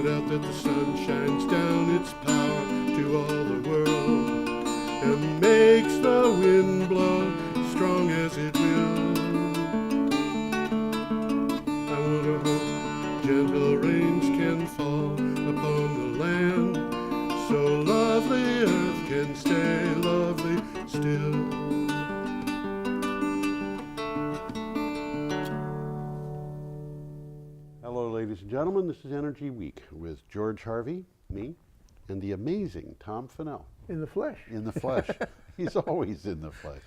Point out that the sun shines down its power to all the world and makes the wind blow strong as it will. I wonder how gentle rains can fall upon the land, so lovely earth can stay lovely still. Hello, ladies and gentlemen. This is Energy Week with George Harvey, me, and the amazing Tom Fennell. In the flesh. In the flesh. He's always in the flesh.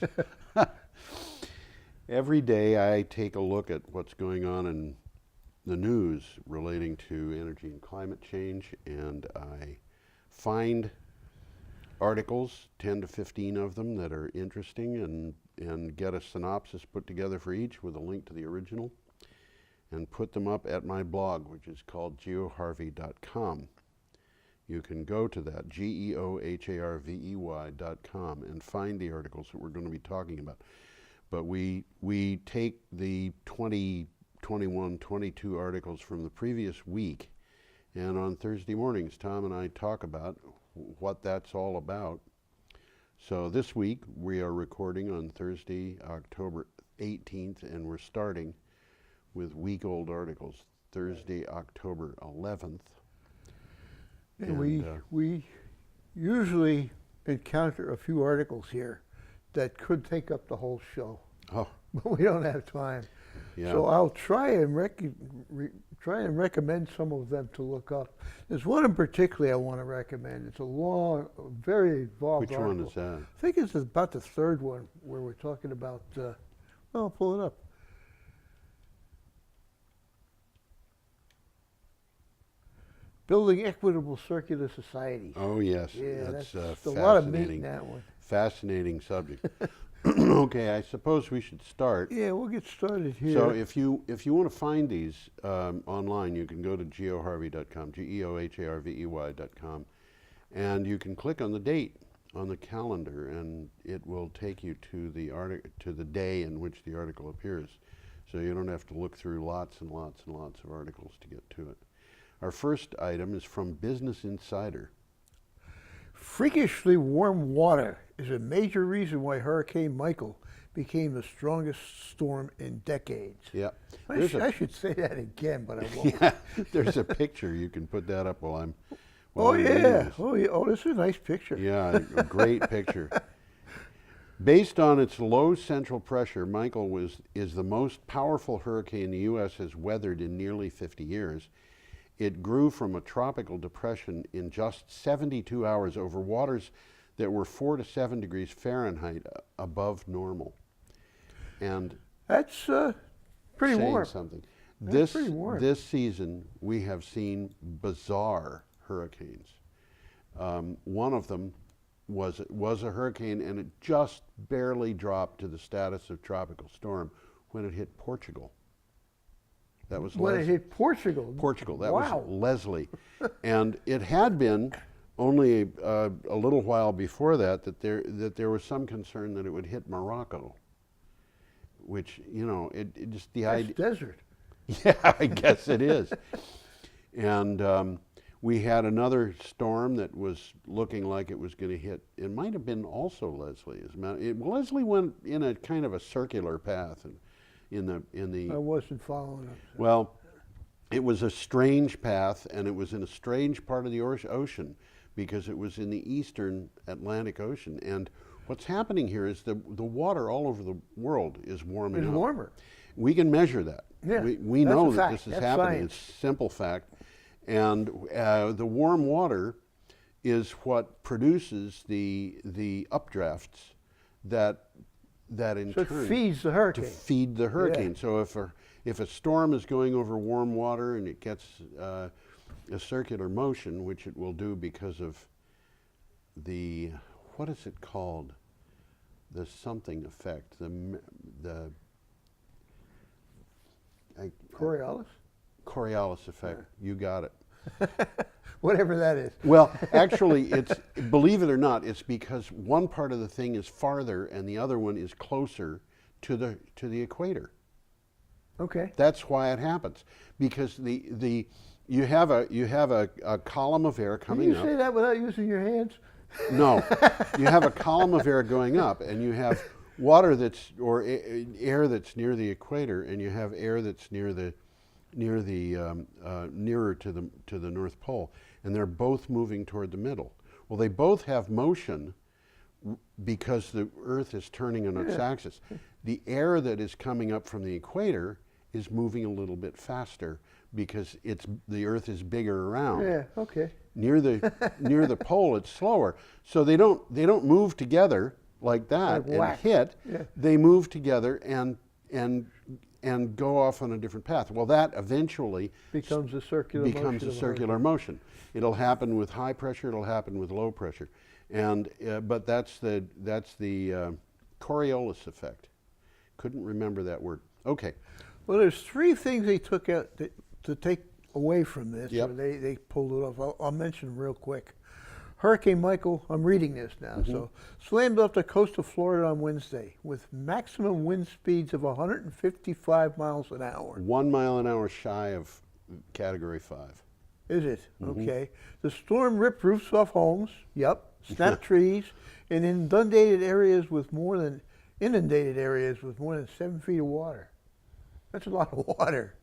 Every day I take a look at what's going on in the news relating to energy and climate change, and I find articles, 10 to 15 of them, that are interesting, and get a synopsis put together for each with a link to the original, and put them up at my blog, which is called geoharvey.com. You can go to that, geoharvey.com, and find the articles that we're going to be talking about. But we take the 20, 21, 22 articles from the previous week, and on Thursday mornings, Tom and I talk about what that's all about. So this week, we are recording on Thursday, October 18th, and we're starting with week-old articles, Thursday, October 11th. And we usually encounter a few articles here that could take up the whole show. Oh. But we don't have time. Yeah. So I'll try and recommend some of them to look up. There's one in particular I want to recommend. It's a long, very involved article. Which one is that? I think it's about the third one where we're talking about, well, I'll pull it up. Building equitable circular societies. Oh yes, Yeah, that's a lot of meat in that one. Fascinating subject. Okay, I suppose we should start. Yeah, we'll get started here. So if you want to find these online, you can go to geoharvey.com, geoharvey.com, and you can click on the date on the calendar, and it will take you to the day in which the article appears. So you don't have to look through lots and lots and lots of articles to get to it. Our first item is from Business Insider. Freakishly warm water is a major reason why Hurricane Michael became the strongest storm in decades. Yeah. I should say that again, but I won't. Yeah, there's a picture. You can put that up while I'm I'm reading this. Oh, this is a nice picture. Yeah, a great picture. Based on its low central pressure, Michael is the most powerful hurricane the U.S. has weathered in nearly 50 years. It grew from a tropical depression in just 72 hours over waters that were 4 to 7 degrees Fahrenheit above normal. And that's pretty warm. Something. That's pretty warm. This season, we have seen bizarre hurricanes. One of them was a hurricane, and it just barely dropped to the status of tropical storm when it hit Portugal. That was when it hit Portugal. Portugal. That wow. was Leslie, and it had been only a little while before that there was some concern that it would hit Morocco, which it just the idea. Desert. Yeah, I guess it is. And we had another storm that was looking like it was going to hit. It might have been also Leslie. Leslie went in a kind of a circular path, and I wasn't following it. Well, it was a strange path, and it was in a strange part of the ocean because it was in the eastern Atlantic Ocean. And what's happening here is the water all over the world is warming up. It's warmer. We can measure that. Yeah, we know that this is That's happening. science. It's a simple fact. And the warm water is what produces the updrafts that in so turn it feeds the hurricane. to feed the hurricane. Yeah. So if a storm is going over warm water and it gets a circular motion, which it will do because of the, what is it called? The something effect. Coriolis effect. Yeah. You got it. Whatever that is. Well, actually, believe it or not, it's because one part of the thing is farther and the other one is closer to the equator. Okay. That's why it happens, because the You have a column of air Can coming you up. say that without using your hands? No, you have a column of air going up, and you have water that's air that's near the equator, and you have air that's nearer to the North Pole, and they're both moving toward the middle. Well, they both have motion because the Earth is turning on its axis. The air that is coming up from the equator is moving a little bit faster because the Earth is bigger around. Yeah, okay. Near the pole, it's slower. So they don't move together like that Like whack. and hit. Yeah. They move together and go off on a different path. Well, that eventually Becomes a circular becomes motion. a circular motion. It'll happen with high pressure. It'll happen with low pressure, and but that's the Coriolis effect. Couldn't remember that word. Okay. Well, there's three things they took out to take away from this. Yep. Or they pulled it off. I'll mention them real quick. Hurricane Michael, I'm reading this now, so slammed off the coast of Florida on Wednesday with maximum wind speeds of 155 miles an hour. 1 mile an hour shy of Category 5. Is it? Okay. The storm ripped roofs off homes, snapped trees, and inundated areas with more than 7 feet of water. That's a lot of water.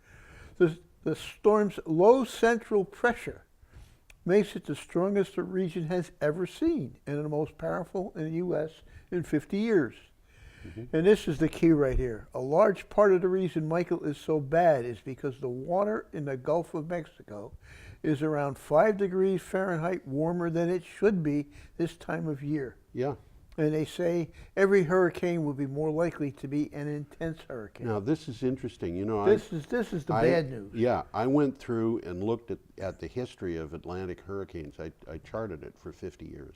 The storm's low central pressure makes it the strongest the region has ever seen and the most powerful in the U.S. in 50 years. And this is the key right here. A large part of the reason Michael is so bad is because the water in the Gulf of Mexico is around 5 degrees Fahrenheit warmer than it should be this time of year. Yeah. And they say every hurricane will be more likely to be an intense hurricane. Now this is interesting. You know, This is the bad news. Yeah, I went through and looked at the history of Atlantic hurricanes. I charted it for 50 years.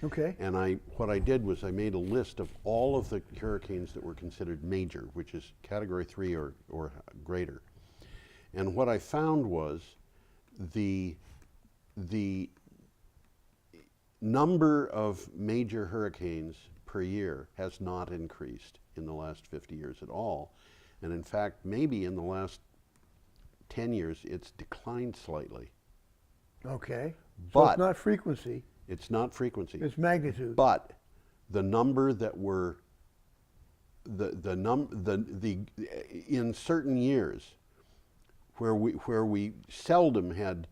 Okay. And what I did was I made a list of all of the hurricanes that were considered major, which is Category 3 or greater. And what I found was the number of major hurricanes per year has not increased in the last 50 years at all. And in fact, maybe in the last 10 years, it's declined slightly. Okay. So But it's not frequency, it's not frequency. it's magnitude. But the number that were in certain years where we seldom had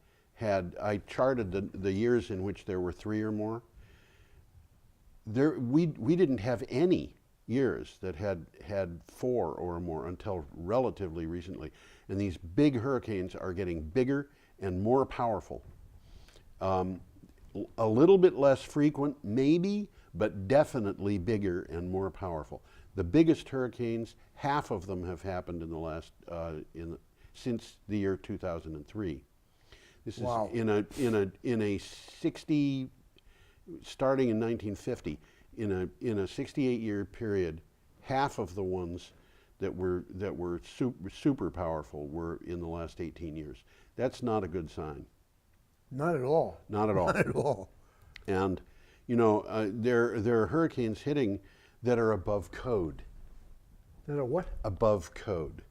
I charted the years in which there were 3 or more. We didn't have any years that had 4 or more until relatively recently, and these big hurricanes are getting bigger and more powerful. A little bit less frequent, maybe, but definitely bigger and more powerful. The biggest hurricanes, half of them have happened in the last since the year 2003. This Wow. is in a 60, starting in 1950, in a 68-year period, half of the ones that were super powerful were in the last 18 years. That's not a good sign. Not at all. Not at all. Not at all. And you know, there are hurricanes hitting that are above code. That are what? Above code.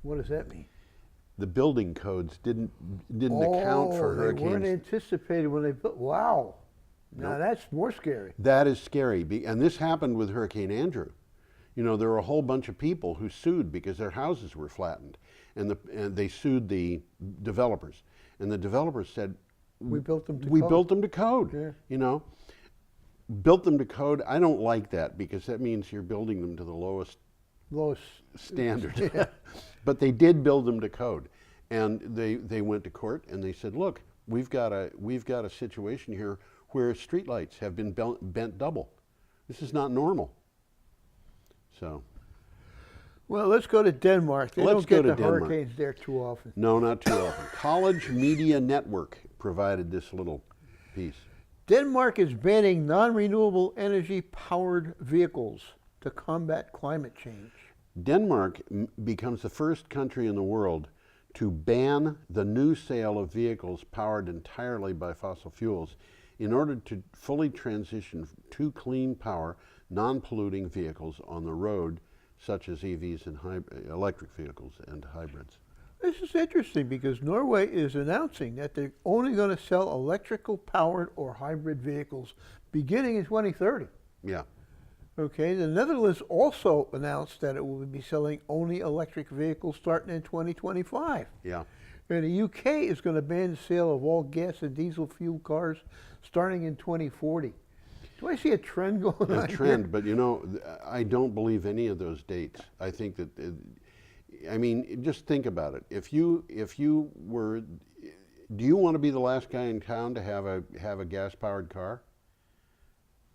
What does that mean? The building codes didn't account for hurricanes. They weren't anticipated when they built. Wow. Now Nope. that's more scary. That is scary. And this happened with Hurricane Andrew. You know, there were a whole bunch of people who sued because their houses were flattened. And they sued the developers. And the developers said, We built them to we code. built them to code. Yeah. You know, built them to code. I don't like that because that means you're building them to the lowest standard. Yeah. But they did build them to code, and they went to court and they said, look, we've got a situation here where streetlights have been bent double. This is not normal. So. Well, let's go to Denmark. They Let's don't get go to the Denmark. hurricanes there too often. No, not too often. College Media Network provided this little piece. Denmark is banning non-renewable energy-powered vehicles to combat climate change. Denmark becomes the first country in the world to ban the new sale of vehicles powered entirely by fossil fuels in order to fully transition to clean power, non-polluting vehicles on the road, such as EVs and electric vehicles and hybrids. This is interesting because Norway is announcing that they're only going to sell electrical powered or hybrid vehicles beginning in 2030. Yeah. Okay, the Netherlands also announced that it will be selling only electric vehicles starting in 2025. Yeah. And the UK is going to ban the sale of all gas and diesel fuel cars starting in 2040. Do I see a trend going on A trend, here? but you know, I don't believe any of those dates. I think that, I mean, just think about it. If you were, do you want to be the last guy in town to have a gas-powered car?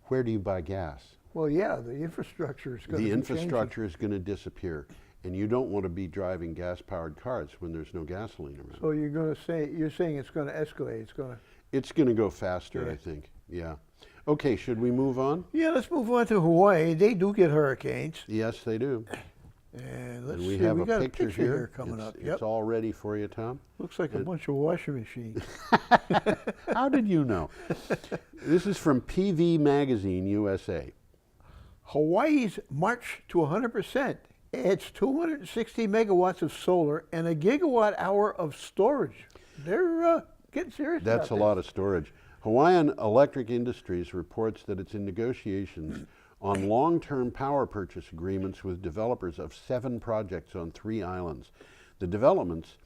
Where do you buy gas? Well, yeah, the infrastructure is going to The be infrastructure is going to disappear, and you don't want to be driving gas-powered cars when there's no gasoline around. So you're saying it's going to escalate. It's going to go faster, Yeah. I think. Yeah. Okay, should we move on? Yeah, let's move on to Hawaii. They do get hurricanes. Yes, they do. And let's And we see, have we a got picture here coming it's, up. It's Yep. all ready for you, Tom. Looks like a bunch of washing machines. How did you know? This is from PV Magazine USA. Hawaii's march to 100% adds 260 megawatts of solar and a gigawatt hour of storage. They're getting serious That's a about lot of storage. Hawaiian Electric Industries reports that it's in negotiations on long-term power purchase agreements with developers of 7 projects on 3 islands. The developments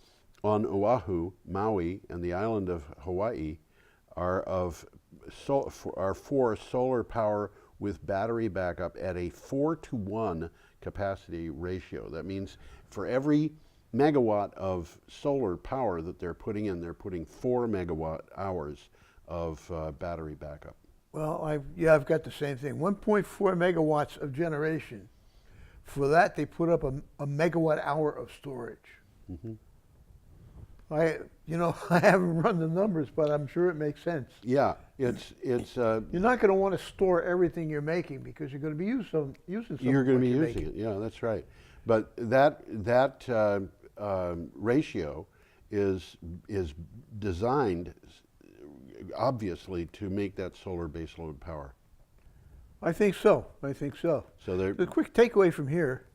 on Oahu, Maui, and the island of Hawaii are for solar power with battery backup at a 4-to-1 capacity ratio. That means for every megawatt of solar power that they're putting in, they're putting 4 megawatt hours of battery backup. Well, I've got the same thing. 1.4 megawatts of generation. For that, they put up a megawatt hour of storage. Mm-hmm. I haven't run the numbers, but I'm sure it makes sense. Yeah, it's You're not going to want to store everything you're making because you're going to be using some. you're going to be of what using you're it. Yeah, that's right. But that ratio is designed obviously to make that solar baseload power. I think so. So they're The quick takeaway from here.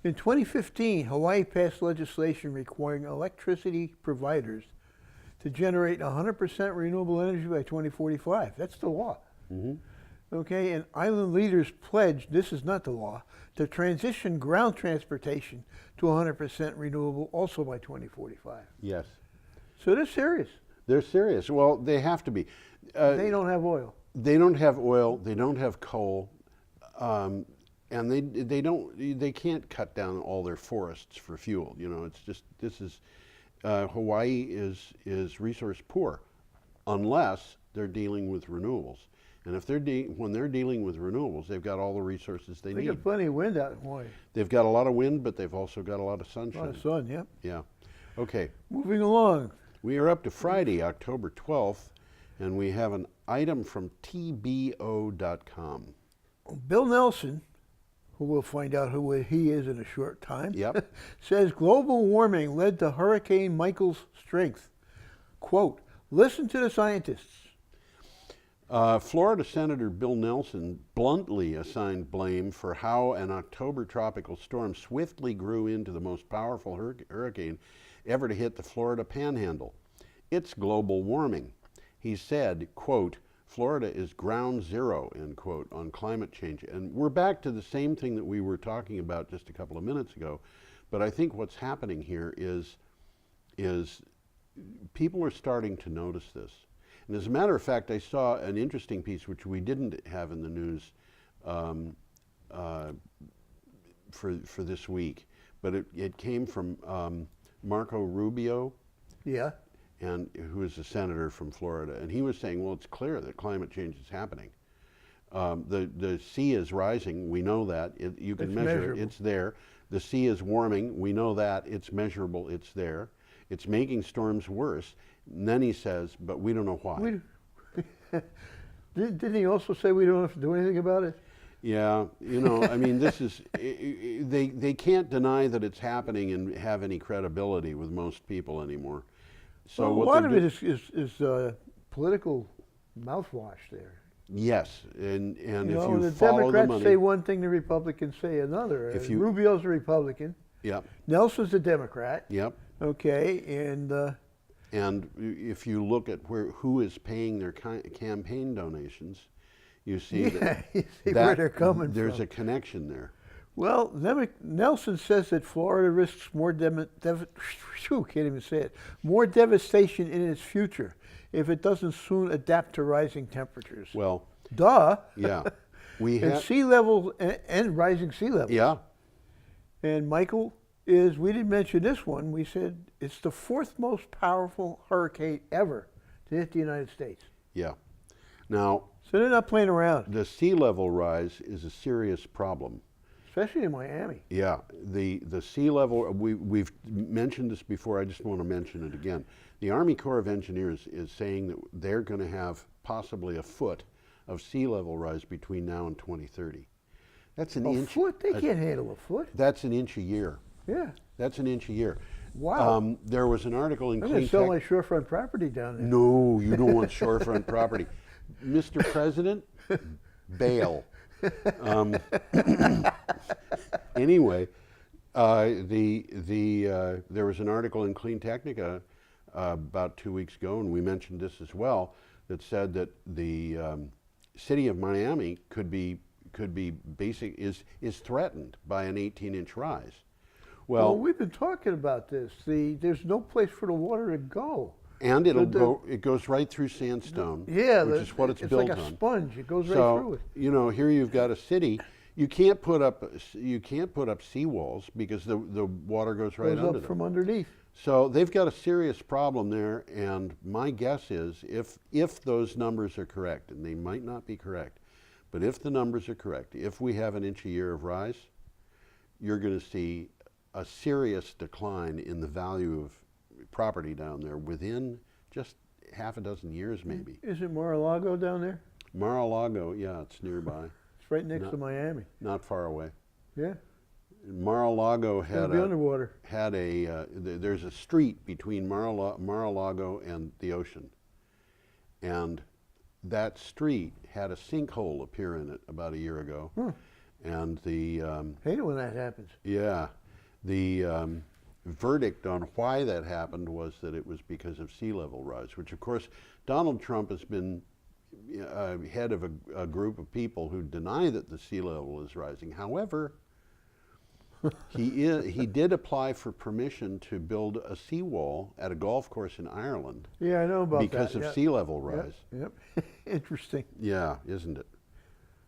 In 2015, Hawaii passed legislation requiring electricity providers to generate 100% renewable energy by 2045. That's the law. Mhm. Okay, and island leaders pledged, this is not the law, to transition ground transportation to 100% renewable also by 2045. Yes, So they're serious. they're serious. Well, they have to be. They don't have oil. They don't have oil. They don't have coal, and they can't cut down all their forests for fuel. You know, it's just Hawaii is resource poor, unless they're dealing with renewables. And if when they're dealing with renewables, they've got all the resources they They need. got plenty of wind out in Hawaii. They've got a lot of wind, but they've also got a lot of A sunshine. lot of sun, yep. Yeah. Okay. Moving along. We are up to Friday, October 12th, and we have an item from TBO.com. Bill Nelson, who we'll find out who he is in a short time, Yep. says global warming led to Hurricane Michael's strength. Quote, listen to the scientists. Florida Senator Bill Nelson bluntly assigned blame for how an October tropical storm swiftly grew into the most powerful hurricane ever to hit the Florida panhandle. It's global warming. He said, quote, Florida is ground zero, end quote, on climate change. And we're back to the same thing that we were talking about just a couple of minutes ago. But I think what's happening here is people are starting to notice this. And as a matter of fact, I saw an interesting piece which we didn't have in the news for this week, but it came from Marco Rubio, Yeah. and who is a senator from Florida, and he was saying, well, it's clear that climate change is happening. The sea is rising, we know that. You can It's measure measurable. it, it's there. The sea is warming, we know that. It's measurable, it's there. It's making storms worse. And then he says, but we don't know why. Didn't he also say we don't have to do anything about it? Yeah, you know, I mean, this is, they can't deny that it's happening and have any credibility with most people anymore. So Well, a what lot they're of it is political mouthwash there. Yes, and You if know, you the follow the Democrats money, say one thing, the Republicans say another. If you- Rubio's a Republican. yep, Nelson's a Democrat. yep, Okay, And if you look at who is paying their campaign donations, you see yeah, you see that where they're coming there's from. a connection there. Well, Nelson says that Florida risks more can't even say it, more devastation in its future if it doesn't soon adapt to rising temperatures. Well, Duh. yeah, we And have. sea levels and rising sea levels. Yeah, And Michael, we didn't mention this one. We said it's the fourth most powerful hurricane ever to hit the United States. yeah. Now, So they're not playing around, the sea level rise is a serious problem. especially in Miami. Yeah, the sea level, we've mentioned this before, I just want to mention it again. The Army Corps of Engineers is saying that they're going to have possibly a foot of sea level rise between now and 2030. That's an A inch. foot? They can't handle a foot. That's an inch a year. Yeah. That's an inch a year. Wow. There was an article in I'm going Clean to sell Tech. my shorefront property down there. No, you don't want shorefront property. Mr. President, bail. Anyway, there was an article in Clean Technica about 2 weeks ago, and we mentioned this as well, that said that the city of Miami is threatened by an 18-inch rise. Well, Well, we've been talking about this. There's no place for the water to go. and it goes right through sandstone, Yeah, which is what it's built like a on. sponge. It goes right through So, it. you know, here you've got a city. You can't put up seawalls because the water goes right Goes under up them. from underneath. So they've got a serious problem there, and my guess is if those numbers are correct, and they might not be correct, but if the numbers are correct, if we have an inch a year of rise, you're going to see a serious decline in the value of property down there within just half a dozen years, maybe. Is it Mar-a-Lago down there? Mar-a-Lago, yeah, it's nearby, It's right next No. to Miami. not far away. Yeah. Mar-a-Lago It'll had be underwater. there's a street between Mar-a-Lago and the ocean, and that street had a sinkhole appear in it about a year ago, and the Hate it when that happens. verdict on why that happened was that it was because of sea level rise, which of course Donald Trump has been head of a group of people who deny that the sea level is rising. However, he did apply for permission to build a seawall at a golf course in Ireland Yeah, I know about because that. of sea level Yep, rise. Yep. Interesting. Yeah, isn't it?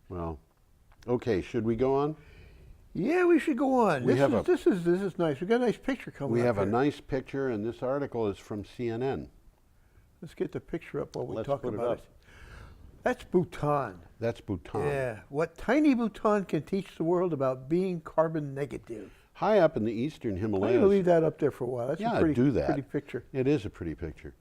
Well, okay, should we go on? Yeah, we should go on. We This have is nice. We got a nice picture coming We up have a here. nice picture, and this article is from CNN. Let's get the picture up while we Let's talk put it about up. it. That's Bhutan. That's Bhutan. Yeah. What tiny Bhutan can teach the world about being carbon negative. High up in the eastern I'm going to Himalayas. leave that up there for a while. That's Yeah, a pretty, do that. pretty picture. It is a pretty picture.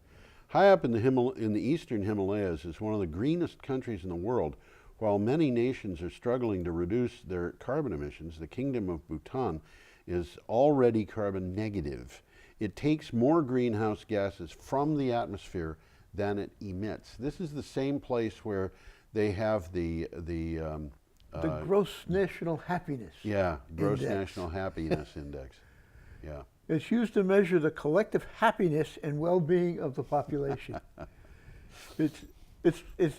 High up in the eastern Himalayas is one of the greenest countries in the world. While many nations are struggling to reduce their carbon emissions, the Kingdom of Bhutan is already carbon negative. It takes more greenhouse gases from the atmosphere than it emits. This is the same place where they have the Gross National Happiness. gross Index. national happiness index. Yeah. It's used to measure the collective happiness and well-being of the population. It's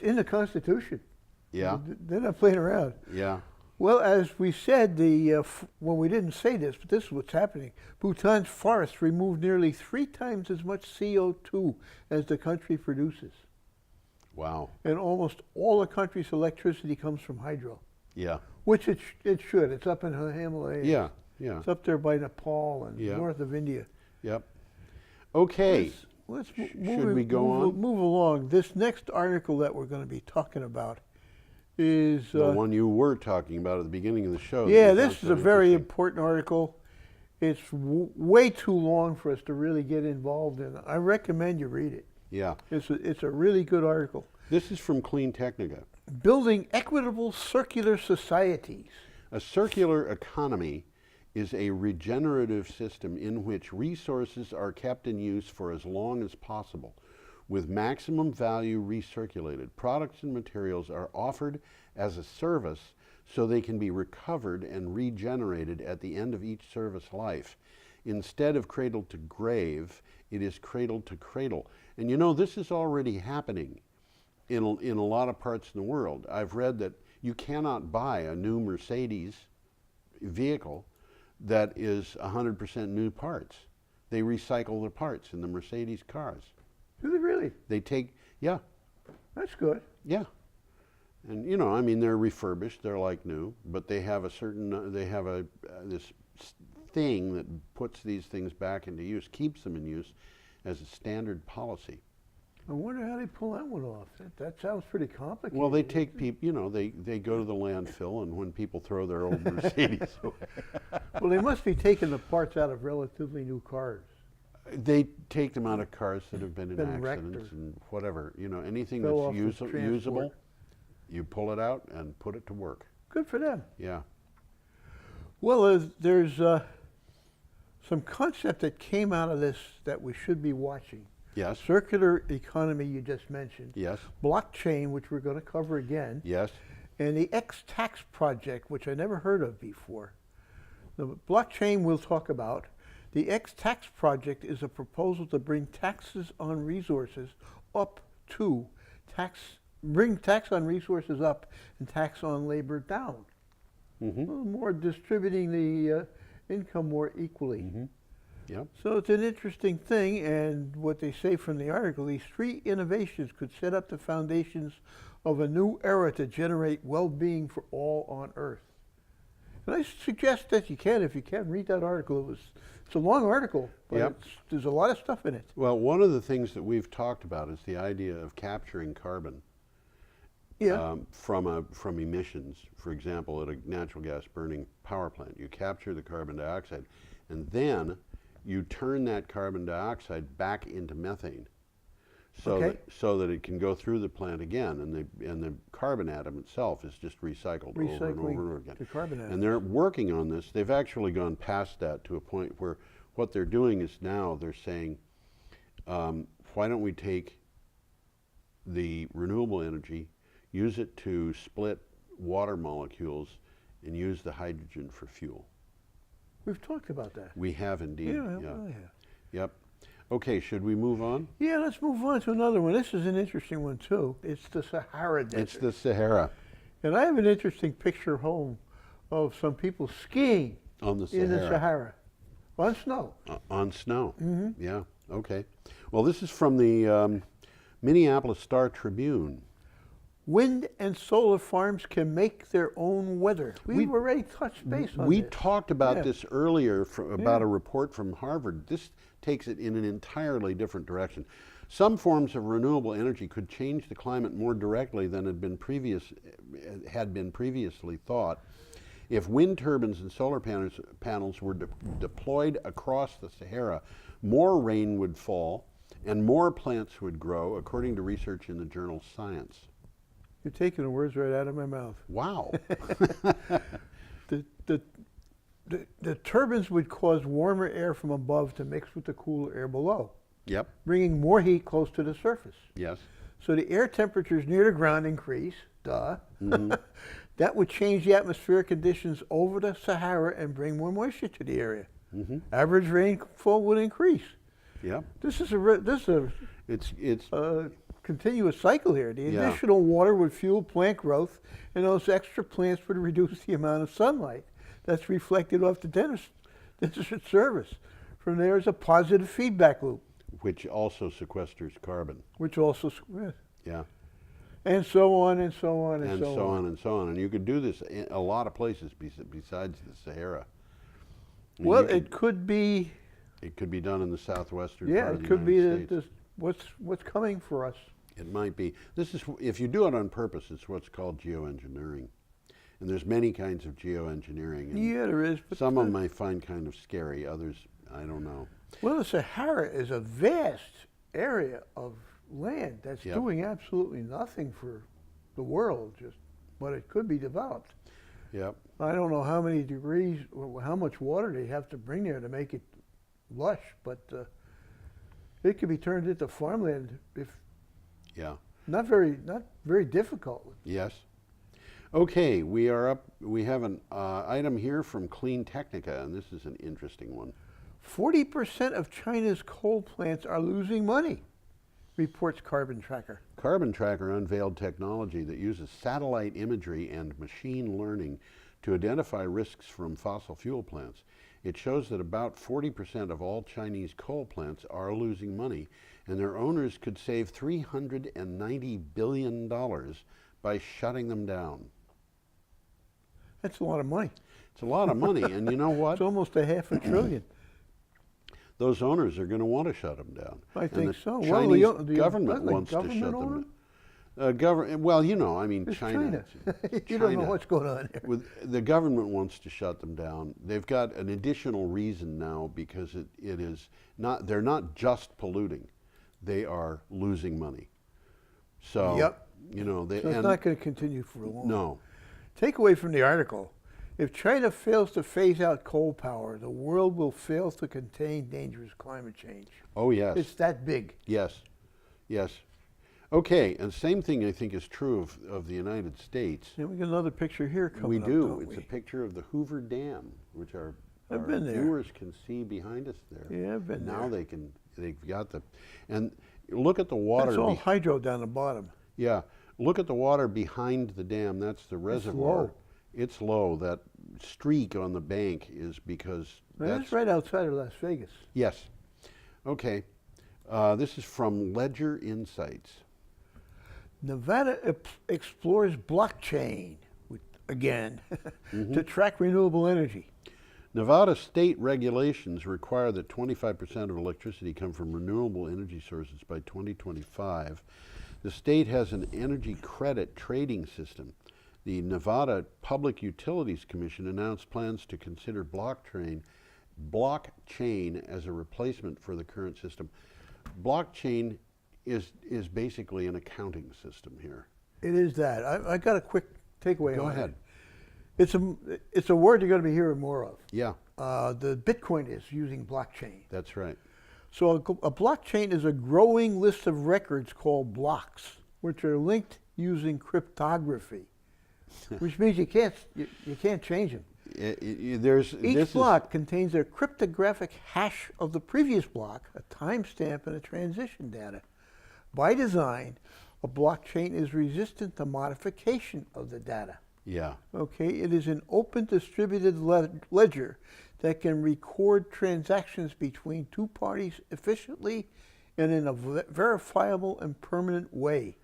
in the Constitution. Yeah. They're not playing around. Yeah. Well, as we said, when we didn't say this, but this is what's happening. Bhutan's forests remove nearly 3 times as much CO2 as the country produces. Wow. And almost all the country's electricity comes from hydro, Yeah. which it should. It's up in the Himalayas. Yeah. Yeah. It's up there by Nepal and Yeah. north of India. Yep. Okay. Let's Should we go on? move along. This next article that we're going to be talking about is The one you were talking about at the beginning of the show. that yeah, you this found is so a very interesting. important article. It's way too long for us to really get involved in. I recommend you read it. Yeah. It's a really good article. This is from Clean Technica. Building equitable circular societies. A circular economy is a regenerative system in which resources are kept in use for as long as possible, with maximum value recirculated. Products and materials are offered as a service so they can be recovered and regenerated at the end of each service life. Instead of cradle to grave, it is cradle to cradle. And you know, this is already happening in a lot of parts of the world. I've read that you cannot buy a new Mercedes vehicle that is 100% new parts. They recycle the parts in the Mercedes cars. Do they really? They take, yeah, That's good. yeah. And you know, I mean, they're refurbished, they're like new, but they have a certain, they have this thing that puts these things back into use, keeps them in use as a standard policy. I wonder how they pull that one off. That sounds pretty complicated. Well, they take people, you know, they go to the landfill, and when people throw their old Mercedes away. Well, they must be taking the parts out of relatively new cars. They take them out of cars that have been in wrecked accidents or and whatever, you know, anything fell that's off the transport. usable, you pull it out and put it to work. Good for them. Yeah. Well, there's some concept that came out of this that we should be watching. Yes. Circular economy, you just mentioned. Yes. Blockchain, which we're going to cover again. Yes. And the X-Tax project, which I never heard of before. The blockchain we'll talk about. The X-Tax project is a proposal to bring taxes on resources up to bring tax on resources up and tax on labor down. Mm-hmm. More distributing the income more equally. Mm-hmm. Yep. So it's an interesting thing, and what they say from the article, these three innovations could set up the foundations of a new era to generate well-being for all on Earth. And I suggest that you can, if you can, read that article. It's a long article, but Yep. there's a lot of stuff in it. Well, one of the things that we've talked about is the idea of capturing carbon from emissions. For example, at a natural gas burning power plant, you capture the carbon dioxide, and then you turn that carbon dioxide back into methane, so that it can go through the plant again, and the carbon atom itself is just recycled over and over and over again. The carbon atom. And they're working on this. They've actually gone past that to a point where what they're doing is now they're saying, why don't we take the renewable energy, use it to split water molecules, and use the hydrogen for fuel. We've talked about that. We have indeed. Yeah, Yeah. well, yeah. Yep. Okay, should we move on? Yeah, let's move on to another one. This is an interesting one, too. It's the Sahara Desert. It's the Sahara. And I have an interesting picture home of some people skiing On the Sahara. in the Sahara on snow. On snow. Mm-hmm. Yeah, okay. Well, this is from the Minneapolis Star-Tribune. Wind and solar farms can make their own weather. We've already touched base on We this. talked about Yeah. this earlier, about a report from Harvard. This takes it in an entirely different direction. Some forms of renewable energy could change the climate more directly than had been previously thought. If wind turbines and solar panels were deployed across the Sahara, more rain would fall and more plants would grow, according to research in the journal Science. You're taking the words right out of my mouth. Wow. The turbines would cause warmer air from above to mix with the cooler air below, Yep. bringing more heat close to the surface. Yes. So the air temperatures near the ground increase, duh. Mm-hmm. That would change the atmospheric conditions over the Sahara and bring more moisture to the area. Mm-hmm. Average rainfall would increase. Yep. This is a It's continuous cycle here. The Yeah. additional water would fuel plant growth, and those extra plants would reduce the amount of sunlight that's reflected off the desert surface. From there is a positive feedback loop, which also sequesters carbon. which also, Yeah. and so on and so on and, And so on. and so on. And you could do this in a lot of places besides the Sahara. I mean, Well, it it could be, could be done in the southwestern yeah, part of it the could be United States. what's coming for us. It might be. This is, if you do it on purpose, it's what's called geoengineering. And there's many kinds of geoengineering. And Yeah, there is. But some of them I find kind of scary. Others, I don't know. Well, the Sahara is a vast area of land that's Yep. doing absolutely nothing for the world, just but it could be developed. Yep. I don't know how many degrees or how much water they have to bring there to make it lush, but it could be turned into farmland if Yeah. not very difficult. Yes. Okay, we are up. We have an item here from Clean Technica, and this is an interesting one. 40% of China's coal plants are losing money, reports Carbon Tracker. Carbon Tracker unveiled technology that uses satellite imagery and machine learning to identify risks from fossil fuel plants. It shows that about 40% of all Chinese coal plants are losing money, and their owners could save $390 billion by shutting them down. That's a lot of money. It's a lot of money, and you know what? It's almost a half a trillion. Those owners are going to want to shut them down. I think so. Chinese Well, the government like wants government to shut own them down. Well, you know, I mean, It's China. You don't know what's going on there. The government wants to shut them down. They've got an additional reason now because it is not. They're not just polluting; they are losing money. So, Yep. you know, So it's not going to continue for long. No. Takeaway from the article: if China fails to phase out coal power, the world will fail to contain dangerous climate change. Oh yes. It's that big. Yes. Yes. Okay, and same thing I think is true of the United States. And we got another picture here coming We up, do. don't It's we? a picture of the Hoover Dam, which our been there. viewers can see behind us there. Yeah, I've been now there. they've got the, and look at the water. It's all hydro down the bottom. Yeah, look at the water behind the dam. That's the reservoir. low. It's low. That streak on the bank is because That's right outside of Las Vegas. Yes. Okay. This is from Ledger Insights. Nevada explores blockchain, again, to track renewable energy. Nevada state regulations require that 25% of electricity come from renewable energy sources by 2025. The state has an energy credit trading system. The Nevada Public Utilities Commission announced plans to consider blockchain as a replacement for the current system. Blockchain is basically an accounting system here. It is that. I got a quick takeaway Go on ahead. it. It's a word you're going to be hearing more of. Yeah, The Bitcoin is using blockchain. that's right. So a blockchain is a growing list of records called blocks, which are linked using cryptography, which means you can't change them. Each block contains a cryptographic hash of the previous block, a timestamp, and a transition data. By design, a blockchain is resistant to modification of the data. Yeah. Okay, it is an open distributed ledger that can record transactions between two parties efficiently and in a verifiable and permanent way.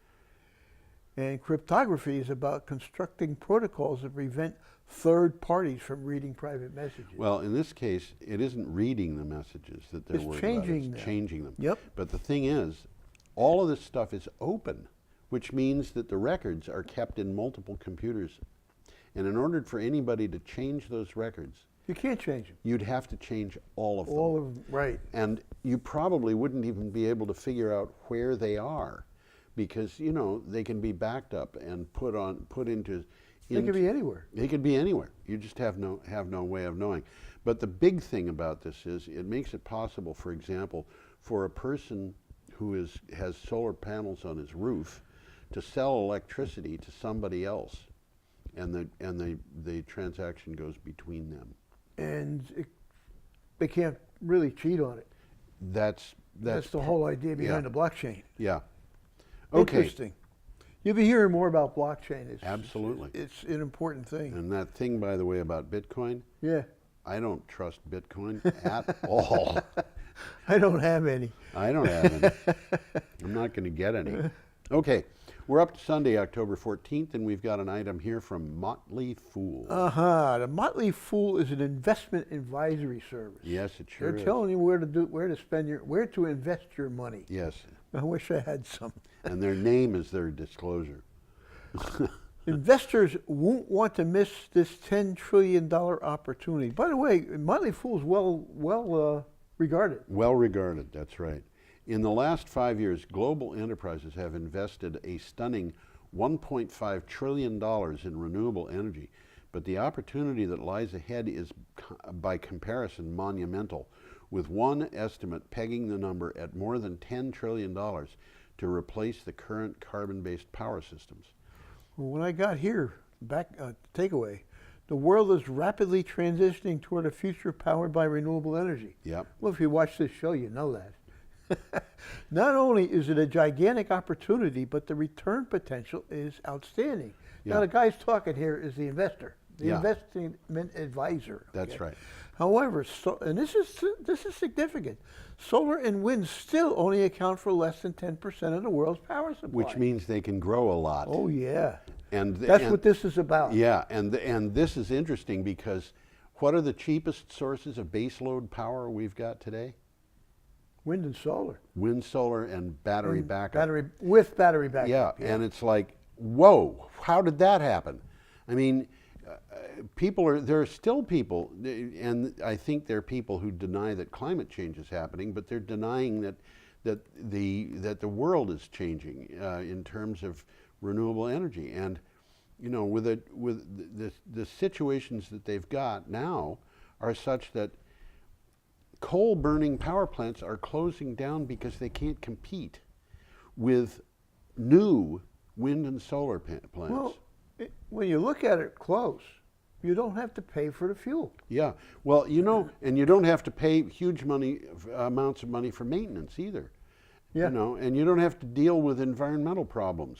And cryptography is about constructing protocols that prevent third parties from reading private messages. Well, in this case, it isn't reading the messages that they're It's worried changing about. It's them. changing them. Yep. But the thing is, all of this stuff is open, which means that the records are kept in multiple computers. And in order for anybody to change those records, You can't change them. you'd have to change all of them. All of them, right. And you probably wouldn't even be able to figure out where they are, because you know they can be backed up and put into. They could be anywhere. They could be anywhere. You just have no way of knowing. But the big thing about this is it makes it possible, for example, for a person who has solar panels on his roof to sell electricity to somebody else, and the transaction goes between them. And they can't really cheat on it. That's the whole idea behind yeah. the blockchain. Yeah. Okay. Interesting. You'll be hearing more about blockchain. Absolutely. It's an important thing. And that thing, by the way, about Bitcoin, Yeah. I don't trust Bitcoin at all. I don't have any. I don't have any. I'm not going to get any. Okay, we're up to Sunday, October 14th, and we've got an item here from Motley Fool. The Motley Fool is an investment advisory service. Yes, it sure They're is. telling you where to invest your money. Yes, I wish I had some. and their name is their disclosure. Investors won't want to miss this $10 trillion opportunity. By the way, Motley Fool is well regarded. Well regarded, that's right. In the last 5 years, global enterprises have invested a stunning $1.5 trillion in renewable energy, but the opportunity that lies ahead is, by comparison, monumental, with one estimate pegging the number at more than $10 trillion to replace the current carbon-based power systems. Well, when I got here, takeaway, The world is rapidly transitioning toward a future powered by renewable energy. Yep. Well, if you watch this show, you know that. Not only is it a gigantic opportunity, but the return potential is outstanding. Yeah. Now, the guy's talking here is the investor, the Yeah. investment advisor. That's right. However, and this is significant. Solar and wind still only account for less than 10% of the world's power supply. Which means they can grow a lot. Oh yeah, And that's what this is about. Yeah, and this is interesting because what are the cheapest sources of baseload power we've got today? Wind and solar. Wind, solar, and battery backup. Battery backup. Yeah, and it's like, whoa, how did that happen? I mean, there are still people, and I think there are people who deny that climate change is happening, but they're denying that the world is changing in terms of renewable energy. And you know, with the situations that they've got now are such that coal burning power plants are closing down because they can't compete with new wind and solar plants. Well, when you look at it close, you don't have to pay for the fuel. Yeah, well, you know, and you don't have to pay huge amounts of money for maintenance either. Yeah. You know, and you don't have to deal with environmental problems.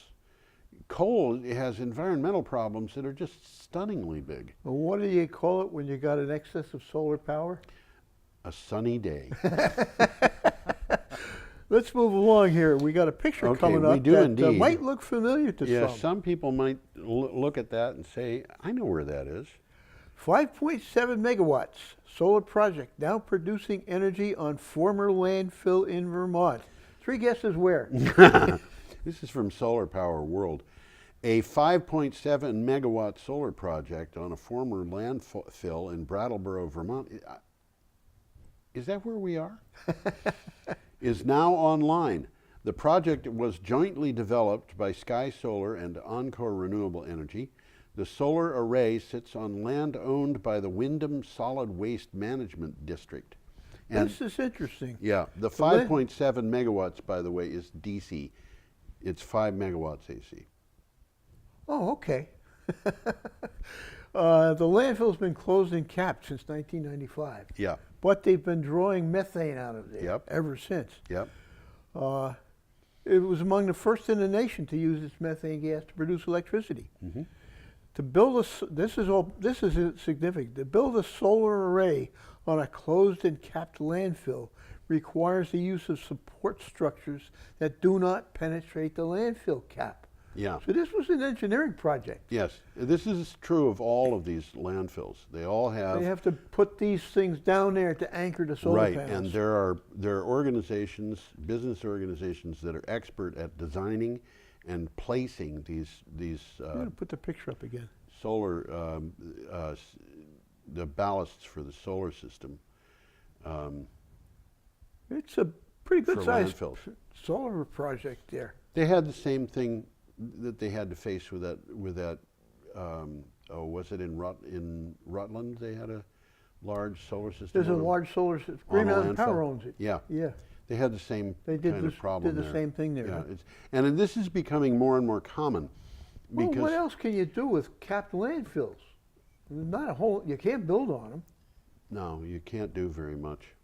Coal has environmental problems that are just stunningly big. Well, what do you call it when you got an excess of solar power? A sunny day. Let's move along here. We got a picture coming up we do that indeed. might look familiar to Yeah, some. some people might look at that and say, I know where that is. 5.7 megawatts solar project now producing energy on former landfill in Vermont. 3 guesses where? This is from Solar Power World. A 5.7 megawatt solar project on a former landfill in Brattleboro, Vermont. Is that where we are? Is now online. The project was jointly developed by Sky Solar and Encore Renewable Energy. The solar array sits on land owned by the Wyndham Solid Waste Management District. And This is interesting. yeah, the 5.7 megawatts, by the way, is DC. It's 5 megawatts AC. Oh, okay. The landfill's been closed and capped since 1995. Yeah. But they've been drawing methane out of there Yep. ever since. Yep. It was among the first in the nation to use its methane gas to produce electricity. Mm-hmm. To build this is significant. To build a solar array on a closed and capped landfill requires the use of support structures that do not penetrate the landfill cap. Yeah. So this was an engineering project. Yes. This is true of all of these landfills. They all have. They have to put these things down there to anchor the solar Right, panels. and there are organizations, business organizations that are expert at designing and placing these I'm going to put the picture up again. solar the ballasts for the solar system. It's a pretty good For sized landfills. solar project there. They had the same thing that they had to face with that. Was it in Rutland? They had a large solar system. There's a on large solar system. on Green a Mountain Power landfill. owns it. Yeah. Yeah. They had the same They did kind of problem the there. same thing there. Yeah, huh? and this is becoming more and more common. Well, Because what else can you do with capped landfills? Not a whole. You can't build on them. no, you can't do very much.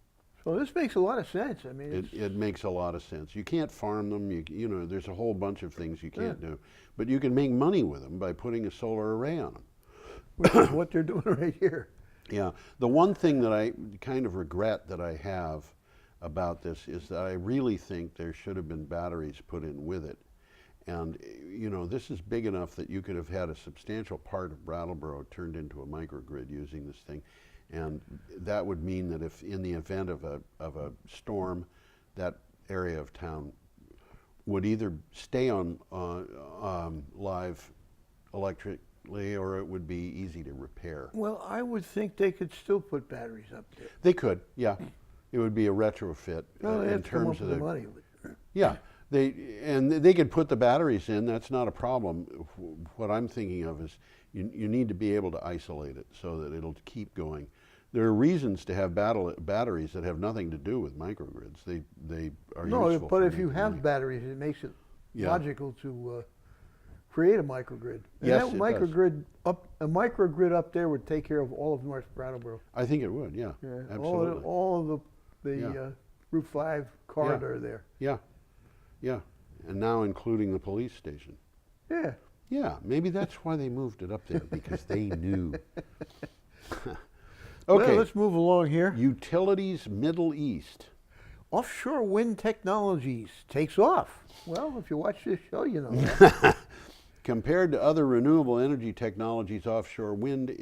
So this makes a lot of sense. I mean, It makes a lot of sense. You can't farm them. You know, there's a whole bunch of things you can't do, but you can make money with them by putting a solar array on them. which is what they're doing right here. Yeah. The one thing that I kind of regret that I have about this is that I really think there should have been batteries put in with it. And, you know, this is big enough that you could have had a substantial part of Brattleboro turned into a microgrid using this thing. And that would mean that if in the event of a storm, that area of town would either stay on live electrically or it would be easy to repair. Well, I would think they could still put batteries up there. They could, yeah. It would be a retrofit No, they in have to come up terms of with the money. yeah. They could put the batteries in. That's not a problem. What I'm thinking of is you need to be able to isolate it so that it'll keep going. There are reasons to have batteries that have nothing to do with microgrids. They are No, useful. but for if you making have money. batteries, it makes it Yeah. logical to create a microgrid. And Yes, that it does. a microgrid up there would take care of all of North Brattleboro. I think it would, yeah, Yeah, absolutely. all of the Yeah. Route 5 corridor there. Yeah, yeah, and now including the police station. Yeah. Yeah, maybe that's why they moved it up there, because they knew. Well, Okay, let's move along here. utilities Middle East. Offshore wind technologies takes off. Well, if you watch this show, you know that. Compared to other renewable energy technologies, offshore wind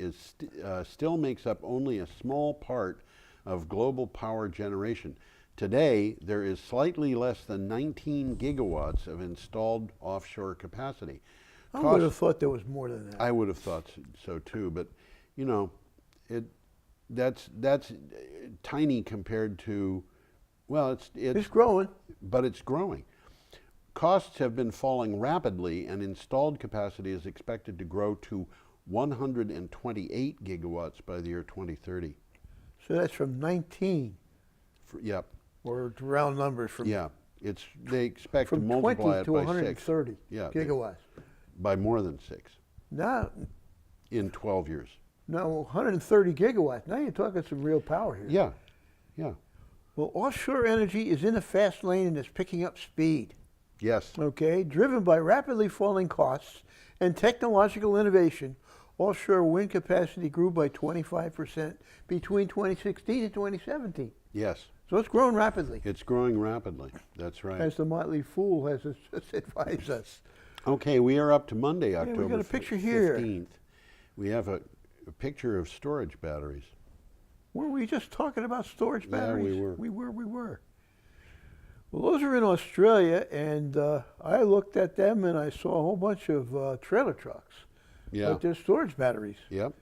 still makes up only a small part of global power generation. Today, there is slightly less than 19 gigawatts of installed offshore capacity. I would have thought there was more than that. I would have thought so too, but you know, that's tiny compared to, well, It's growing. but it's growing. Costs have been falling rapidly, and installed capacity is expected to grow to 128 gigawatts by the year 2030. So that's from 19, Yep. or to round numbers, from Yeah. They expect to from multiply 20 it to by 130 6. Yeah, gigawatts. by more than 6 Now, in 12 years. 130 gigawatts. Now you're talking some real power here. Yeah. Yeah. Well, offshore energy is in a fast lane and is picking up speed. Yes. Okay, driven by rapidly falling costs and technological innovation, offshore wind capacity grew by 25% between 2016 and 2017. Yes. So it's growing rapidly, It's growing rapidly. That's right. as the Motley Fool has advised us. Okay, we are up to Monday, we got October a picture here. 15th. We have a picture of storage batteries. Were we just talking about storage Yeah, batteries? we were. We were. Well, those are in Australia, and I looked at them and I saw a whole bunch of trailer trucks. Yeah. But they're storage batteries. Yep.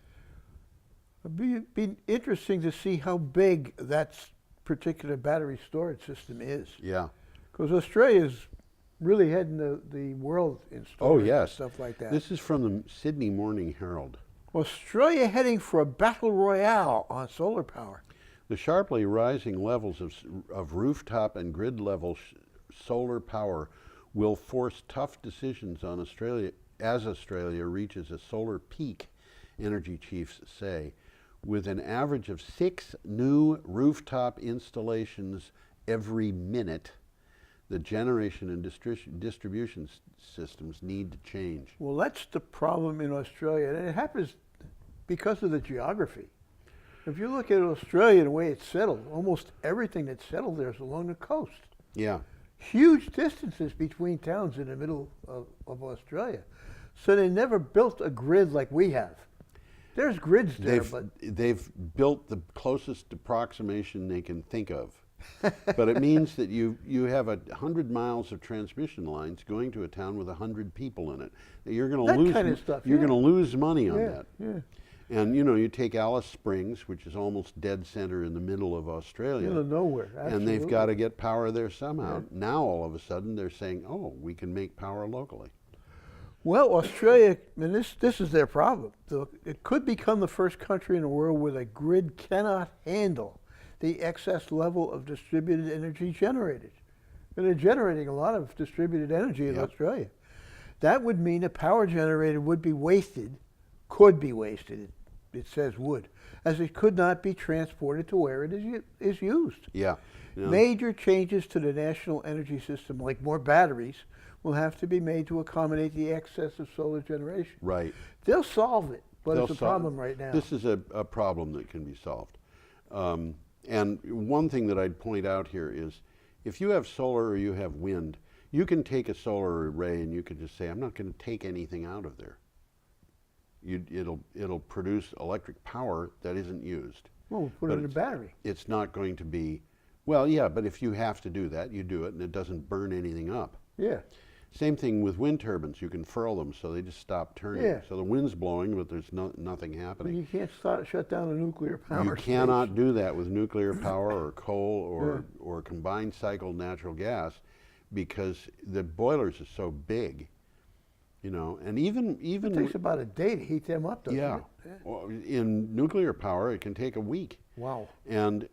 It'd be interesting to see how big that particular battery storage system is. Yeah. Because Australia's really heading the world in Oh, storage yes. and stuff like that. This is from the Sydney Morning Herald. Australia heading for a battle royale on solar power. The sharply rising levels of rooftop and grid level solar power will force tough decisions on Australia as Australia reaches a solar peak, energy chiefs say, with an average of 6 new rooftop installations every minute. The generation and distribution systems need to change. Well, that's the problem in Australia, and it happens because of the geography. If you look at Australia, the way it's settled, almost everything that's settled there is along the coast. Yeah. Huge distances between towns in the middle of Australia. So they never built a grid like we have. There's grids there, They've built the closest approximation they can think of. But it means that you have 100 miles of transmission lines going to a town with 100 people in it. You're going to lose kind of stuff, You're yeah. going to lose money on that. Yeah. And you know, you take Alice Springs, which is almost dead center in the middle of Australia. Middle of nowhere. And they've absolutely. got to get power there somehow. Yeah. Now all of a sudden they're saying, "Oh, we can make power locally." Well, Australia, and this is their problem. It could become the first country in the world where the grid cannot handle the excess level of distributed energy generated. And they're generating a lot of distributed energy in Yep. Australia. That would mean a power generated would be wasted, could be wasted, it says would, as it could not be transported to where it is used. Yeah. You know, Major changes to the national energy system, like more batteries, will have to be made to accommodate the excess of solar generation. right. They'll solve it, but They'll it's a sol- problem right now. This is a problem that can be solved. And one thing that I'd point out here is, if you have solar or you have wind, you can take a solar array and you can just say, I'm not going to take anything out of there. It'll produce electric power that isn't used. Well, we'll put but it in a battery. It's not going to be, well, yeah, but if you have to do that, you do it, and it doesn't burn anything up. Yeah. Same thing with wind turbines. You can furl them so they just stop turning. Yeah. So the wind's blowing, but there's nothing But happening. you can't shut down a nuclear power You cannot station. do that with nuclear power or coal or combined cycle natural gas, because the boilers are so big, you know, and even It takes about a day to heat them up, doesn't yeah. it? Well, in nuclear power, it can take a week. Wow. And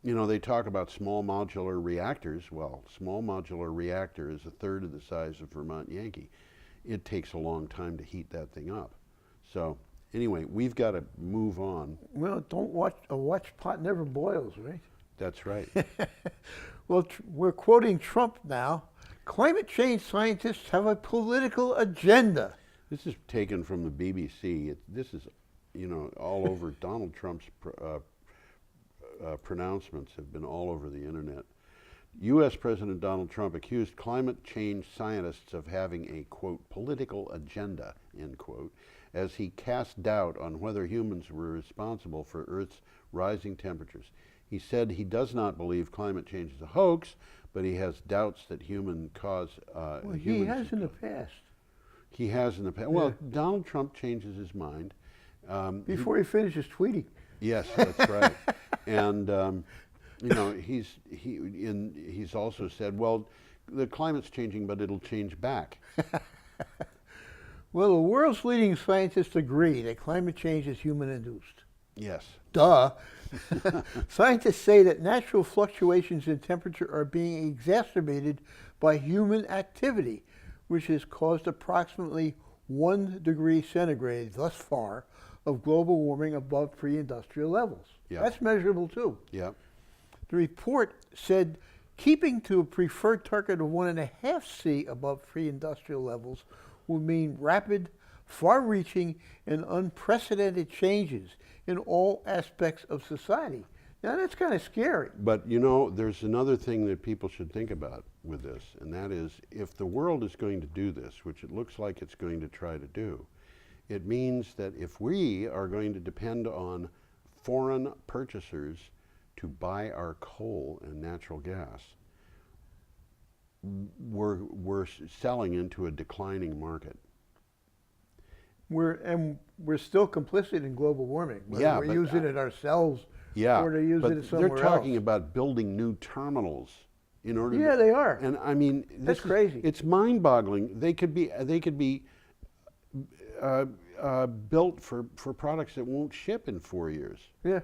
you know, they talk about small modular reactors. Well, small modular reactor is a third of the size of Vermont Yankee. it takes a long time to heat that thing up. So anyway, we've got to move on. Well, don't watch a watch pot never boils, right? That's right. Well, we're quoting Trump now. Climate change scientists have a political agenda. This is taken from the BBC. This is, you know, all over. Donald Trump's pronouncements have been all over the internet. U.S. President Donald Trump accused climate change scientists of having a, quote, political agenda, end quote, as he cast doubt on whether humans were responsible for Earth's rising temperatures. He said he does not believe climate change is a hoax, but he has doubts that human cause. Well, he has in the past. He has in the past. Well, Donald Trump changes his mind. Before he finishes tweeting. Yes, that's right. And you know, he's also said, well, the climate's changing, but it'll change back. Well, the world's leading scientists agree that climate change is human-induced. Yes. Duh. Scientists say that natural fluctuations in temperature are being exacerbated by human activity, which has caused approximately 1 degree centigrade thus far of global warming above pre-industrial levels. Yeah. That's measurable too. Yeah. The report said keeping to a preferred target of 1.5 C above pre-industrial levels will mean rapid, far-reaching, and unprecedented changes in all aspects of society. Now that's kind of scary. But you know, there's another thing that people should think about with this, and that is if the world is going to do this, which it looks like it's going to try to do, it means that if we are going to depend on foreign purchasers to buy our coal and natural gas, we're selling into a declining market. We're still complicit in global warming. Yeah, we're using it ourselves. Yeah, or they're using it somewhere they're talking else. About building new terminals in order. Yeah, they are. And I mean, that's crazy. It's mind-boggling. They could be built for products that won't ship in 4 years. Yeah.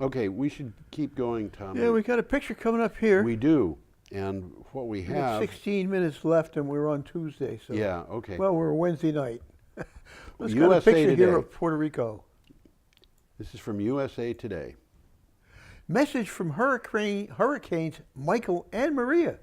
Okay, we should keep going, Tom. Yeah, we got a picture coming up here. We do, and what we We have. got 16 minutes left, and we're on Tuesday. So. Yeah. Okay. Well, we're Wednesday night. Let's USA got a picture Today. here of Puerto Rico. This is from USA Today. Message from Hurricanes Michael and Maria.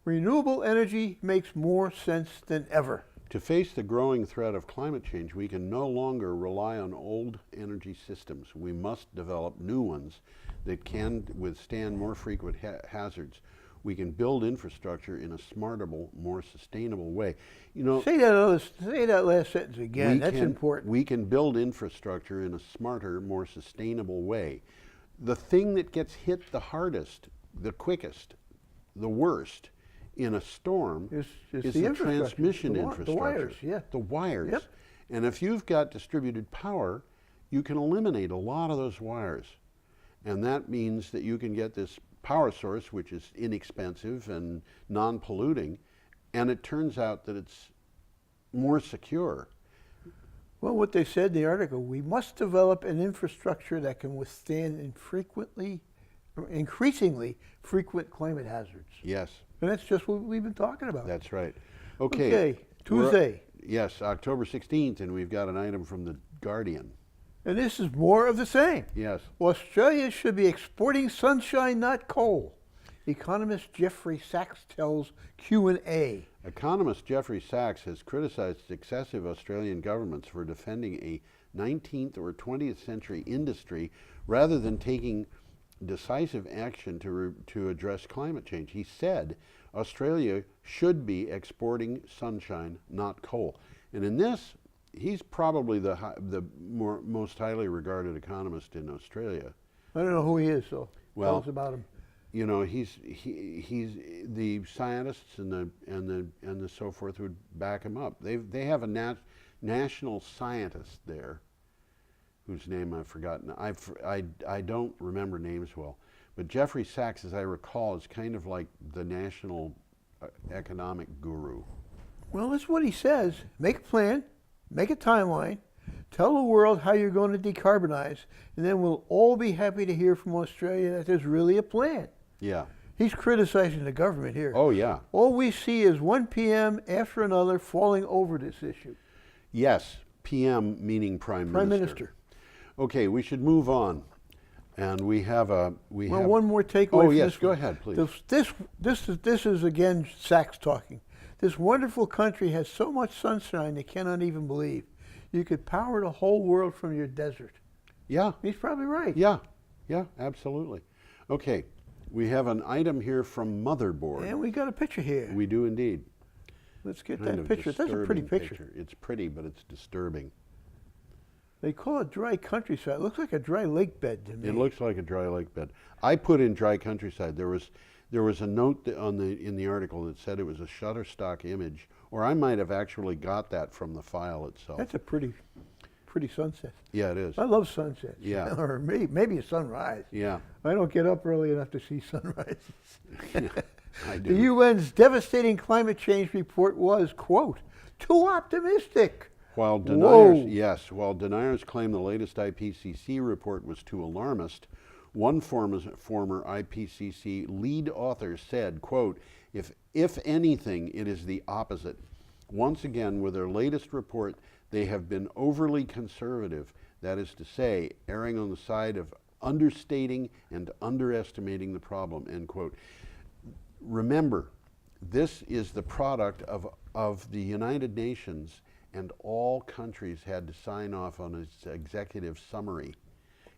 Renewable energy makes more sense than ever. To face the growing threat of climate change, we can no longer rely on old energy systems. We must develop new ones that can withstand more frequent hazards. We can build infrastructure in a smarter, more sustainable way. You know, say that last sentence again. That's important. We can build infrastructure in a smarter, more sustainable way. The thing that gets hit the hardest, the quickest, the worst in a storm is the transmission infrastructure. The wires, yeah. The wires. Yep. And if you've got distributed power, you can eliminate a lot of those wires. And that means that you can get this power source, which is inexpensive and non-polluting, and it turns out that it's more secure. Well, what they said in the article, we must develop an infrastructure that can withstand increasingly frequent climate hazards. Yes. And that's just what we've been talking about. That's right. Okay. Tuesday. Yes, October 16th, and we've got an item from the Guardian. And this is more of the same. Yes. Australia should be exporting sunshine, not coal. Economist Jeffrey Sachs tells Q&A. Economist Jeffrey Sachs has criticized successive Australian governments for defending a 19th or 20th century industry rather than taking decisive action to address climate change. He said Australia should be exporting sunshine, not coal. And in this, he's probably the most highly regarded economist in Australia. I don't know who he is, so tell us about him. You know, he's the scientists and the so forth would back him up. They have a national scientist there, whose name I've forgotten. I don't remember names well, but Jeffrey Sachs, as I recall, is kind of like the national economic guru. Well, that's what he says. Make a plan, make a timeline, tell the world how you're going to decarbonize, and then we'll all be happy to hear from Australia that there's really a plan. Yeah. He's criticizing the government here. Oh, yeah. All we see is one PM after another falling over this issue. Yes, PM meaning Prime Minister. Prime Minister. Okay, we should move on. And we have one more takeaway. Oh, from yes, this go one. ahead, please. This is again Sachs talking. This wonderful country has so much sunshine they cannot even believe. You could power the whole world from your desert. Yeah. He's probably right. Yeah, yeah, absolutely. Okay, we have an item here from Motherboard. And we got a picture here. We do indeed. Let's get Kind that of picture. That's a pretty disturbing picture. It's pretty, but it's disturbing. They call it dry countryside. It looks like a dry lake bed to me. It looks like a dry lake bed. I put in dry countryside. There was a note in the article that said it was a Shutterstock image, or I might have actually got that from the file itself. That's a pretty sunset. Yeah, it is. I love sunsets. Yeah. Or maybe a sunrise. Yeah, I don't get up early enough to see sunrises. I do. The UN's devastating climate change report was, quote, too optimistic. While Whoa. while deniers claim the latest IPCC report was too alarmist, one former IPCC lead author said, quote, if anything, it is the opposite. Once again, with their latest report, they have been overly conservative, that is to say, erring on the side of understating and underestimating the problem, end quote. Remember, this is the product of the United Nations, and all countries had to sign off on its executive summary,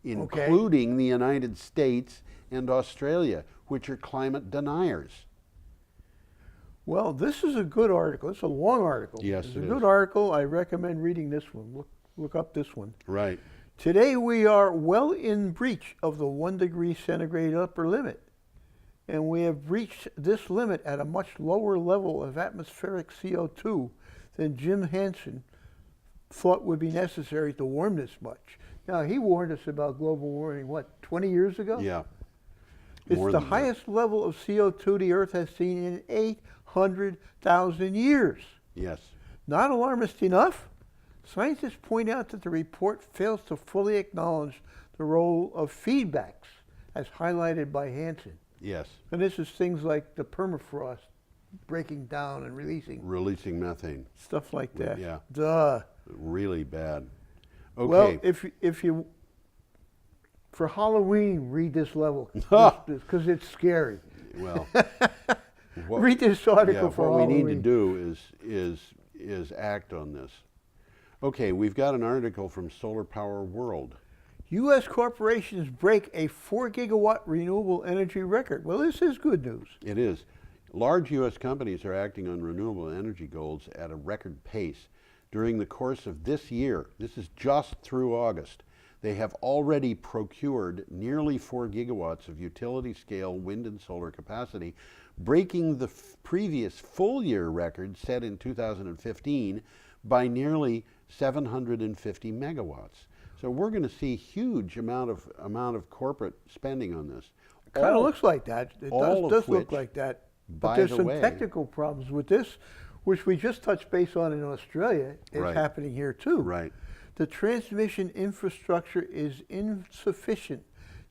including the United States and Australia, which are climate deniers. Well, this is a good article. It's a long article. Yes, it's a it good is. article. I recommend reading this one. Look up this one. Right. Today we are well in breach of the 1 degree centigrade upper limit. And we have reached this limit at a much lower level of atmospheric CO2 than Jim Hansen thought would be necessary to warm this much. Now, he warned us about global warming, what, 20 years ago? Yeah. It's More the than that. highest level of CO2 the Earth has seen in 800,000 years. Yes. Not alarmist enough? Scientists point out that the report fails to fully acknowledge the role of feedbacks, as highlighted by Hansen. Yes. And this is things like the permafrost breaking down and Releasing methane. stuff like that. Yeah. Duh. Really bad. Okay. Well, if you for Halloween read this level because it's scary. Well, Read this article for what Halloween. we need to do is act on this. Okay, we've got an article from Solar Power World. U.S. corporations break a 4 gigawatt renewable energy record. Well, this is good news. It is. Large U.S. companies are acting on renewable energy goals at a record pace. During the course of this year, this is just through August, they have already procured nearly 4 gigawatts of utility-scale wind and solar capacity, breaking the previous full-year record set in 2015 by nearly 750 megawatts. So we're going to see huge amount of corporate spending on this. It kind of looks like that. It does look like that. But there's some technical problems with this, which we just touched base on in Australia. It's happening here too. Right. The transmission infrastructure is insufficient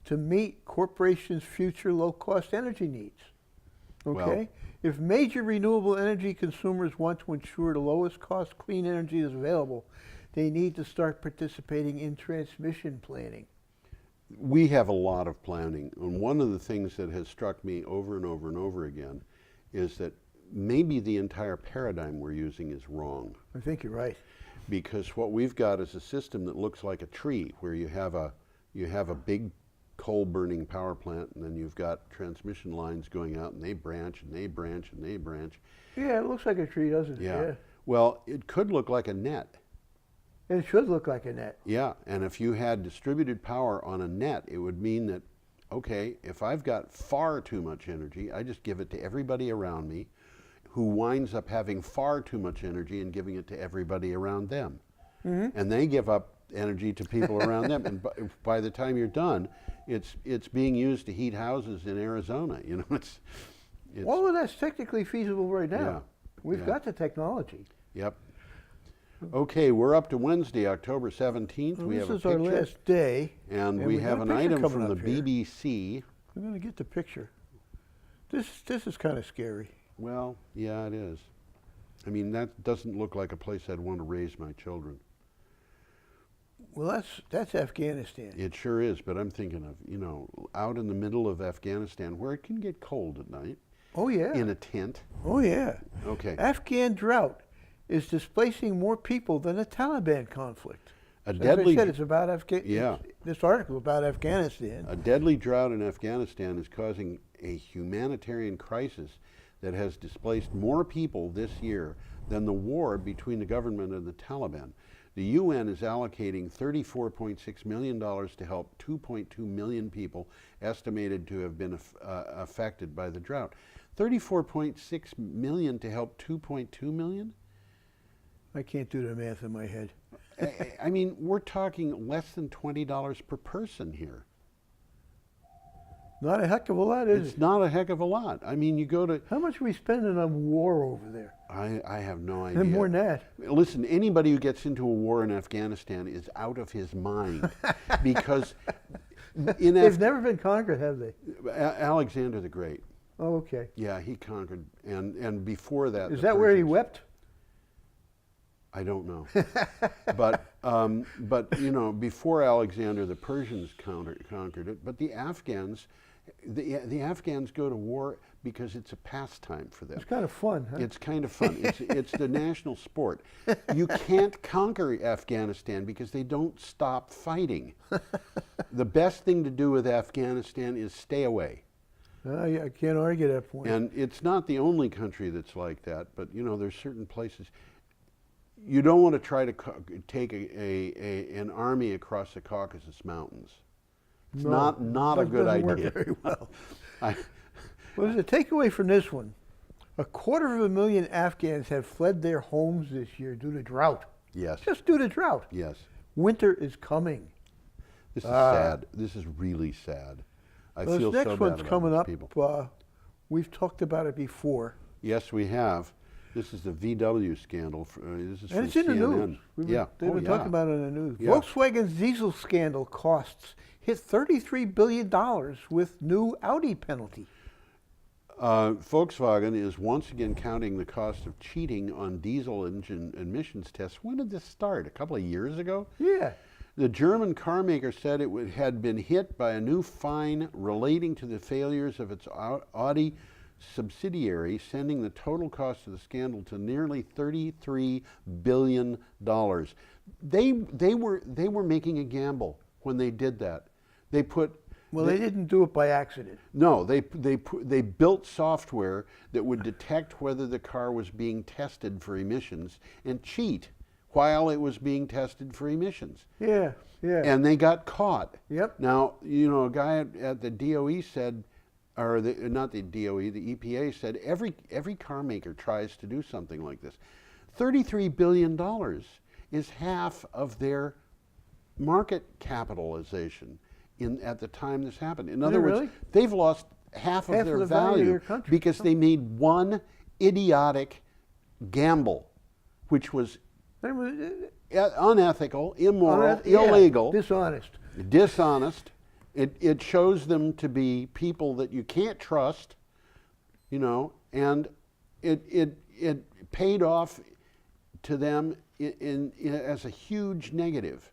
to meet corporations' future low-cost energy needs. Okay? Well, if major renewable energy consumers want to ensure the lowest cost clean energy is available, they need to start participating in transmission planning. We have a lot of planning, and one of the things that has struck me over and over and over again is that maybe the entire paradigm we're using is wrong. I think you're right. Because what we've got is a system that looks like a tree, where you have a big coal-burning power plant, and then you've got transmission lines going out, and they branch, and they branch, and they branch. Yeah, it looks like a tree, doesn't it? Yeah. Well, it could look like a net. And it should look like a net. Yeah, and if you had distributed power on a net, it would mean that, okay, if I've got far too much energy, I just give it to everybody around me, who winds up having far too much energy and giving it to everybody around them. Mm-hmm. And they give up energy to people around them, and by the time you're done, it's being used to heat houses in Arizona. You know, it's all of that's technically feasible right now. Yeah. We've got the technology. Yep. Okay, we're up to Wednesday, October 17th. Well, we this have a is picture, our last day. and we have got an a picture item coming from the up here. BBC. I'm going to get the picture. This is kind of scary. Well, yeah, it is. I mean, that doesn't look like a place I'd want to raise my children. Well, that's Afghanistan. It sure is, but I'm thinking of, out in the middle of Afghanistan where it can get cold at night. Oh yeah. In a tent. Oh yeah. Okay. Afghan drought is displacing more people than the Taliban conflict. As I said, it's about this article about Afghanistan. A deadly drought in Afghanistan is causing a humanitarian crisis that has displaced more people this year than the war between the government and the Taliban. The UN is allocating $34.6 million to help 2.2 million people estimated to have been affected by the drought. 34.6 million to help 2.2 million? I can't do the math in my head. I mean, we're talking less than $20 per person here. Not a heck of a lot, is it? It's not a heck of a lot. I mean, you go to... How much are we spending on war over there? I have no idea. And more than that. Listen, anybody who gets into a war in Afghanistan is out of his mind because they've never been conquered, have they? Alexander the Great. Oh, okay. Yeah, he conquered, and before that... Is that where he wept? I don't know. but before Alexander, the Persians conquered it. But the Afghans go to war because it's a pastime for them. It's kind of fun, huh? It's kind of fun. It's the national sport. You can't conquer Afghanistan because they don't stop fighting. The best thing to do with Afghanistan is stay away. I can't argue that point. And it's not the only country that's like that, but there's certain places. You don't want to try to take an army across the Caucasus Mountains. It's not a good idea. Work very well. Well, the takeaway from this one: 250,000 Afghans have fled their homes this year due to drought. Yes. Just due to drought. Yes. Winter is coming. This is sad. This is really sad. I feel this so next bad one's about coming these up. people. We've talked about it before. Yes, we have. This is the VW scandal. This is and it's from in CNN. the news. They've been talking about it in the news. Yeah. Volkswagen's diesel scandal costs hit $33 billion with new Audi penalty. Volkswagen is once again counting the cost of cheating on diesel engine emissions tests. When did this start? A couple of years ago? Yeah. The German car maker said it had been hit by a new fine relating to the failures of its Audi subsidiary, sending the total cost of the scandal to nearly $33 billion. They were making a gamble when they did that. They didn't do it by accident. No, they built software that would detect whether the car was being tested for emissions and cheat while it was being tested for emissions. Yeah, yeah. And they got caught. Yep. Now, a guy at the DOE said, or not the DOE, the EPA said every car maker tries to do something like this. $33 billion is half of their market capitalization at the time this happened. In other words, they've lost half of their value because they made one idiotic gamble, which was unethical, immoral, illegal, dishonest. It shows them to be people that you can't trust, and it paid off to them as a huge negative.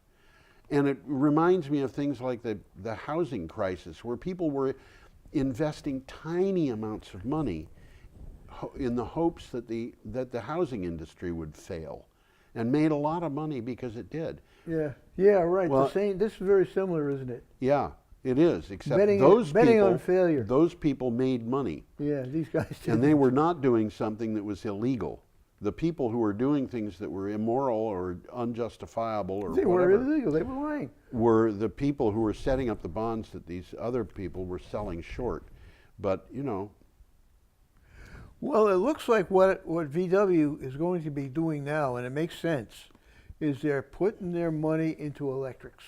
And it reminds me of things like the housing crisis, where people were investing tiny amounts of money in the hopes that the housing industry would fail, and made a lot of money because it did. Yeah, right. Well, this is very similar, isn't it? Yeah, it is. Except betting on failure. Those people made money. Yeah, these guys did. And they were not doing something that was illegal. The people who were doing things that were immoral or unjustifiable or they were illegal. They were lying. Were the people who were setting up the bonds that these other people were selling short. But Well, it looks like what VW is going to be doing now, and it makes sense, is they're putting their money into electrics.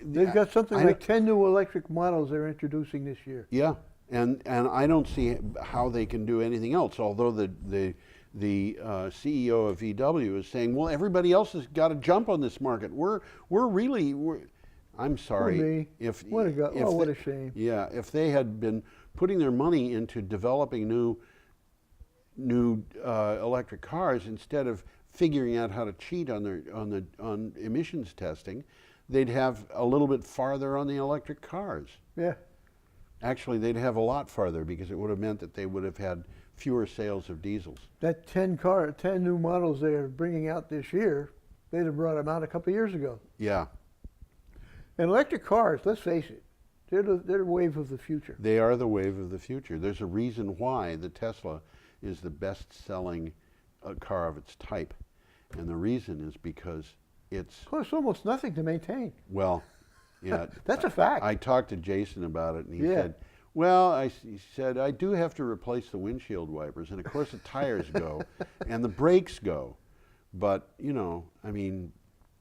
They've got something like 10 new electric models they're introducing this year. Yeah, and I don't see how they can do anything else. Although the CEO of VW is saying, well, everybody else has got to jump on this market. I'm sorry. What a shame. Yeah, if they had been putting their money into developing new electric cars instead of figuring out how to cheat on emissions testing, they'd have a little bit farther on the electric cars. Yeah. Actually, they'd have a lot farther because it would have meant that they would have had fewer sales of diesels. That 10 new models they're bringing out this year, they'd have brought them out a couple of years ago. Yeah. And electric cars, let's face it, they're the wave of the future. They are the wave of the future. There's a reason why the Tesla is the best-selling car of its type. And the reason is because it's... Costs almost nothing to maintain. Well, yeah. That's a fact. I talked to Jason about it, and he Yeah. said, well, he said, I do have to replace the windshield wipers, and of course the tires go, and the brakes go. But, you know, I mean,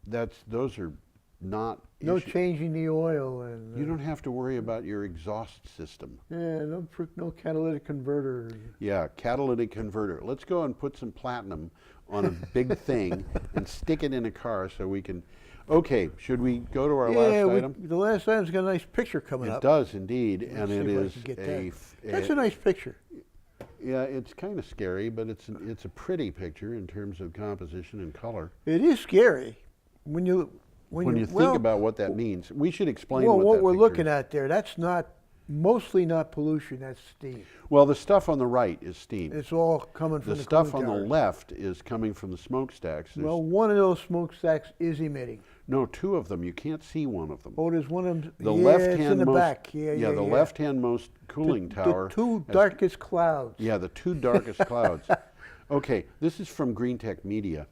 those are not No issues. changing the oil and... You don't have to worry about your exhaust system. Yeah, no catalytic converter. Yeah, catalytic converter. Let's go and put some platinum on a big thing and stick it in a car so we can... Okay, should we go to our last item? The last item's got a nice picture coming up. It does indeed, Let's and see it if I is can get a... That's a nice picture. Yeah, it's kind of scary, but it's a pretty picture in terms of composition and color. It is scary when you Think about what that means. We should explain well, what what that we're picture looking is. at there, that's mostly not pollution, that's steam. Well, the stuff on the right is steam. It's all coming from The the stuff cooling on the towers. left is coming from the smokestacks. Well, one of those smokestacks is emitting. No, two of them. You can't see one of them. Oh, there's one of them. The yeah, left-hand it's in the most, back. Yeah, the left-hand most cooling tower. The two has- darkest clouds. Yeah, the two darkest clouds. Okay, this is from Green Tech Media.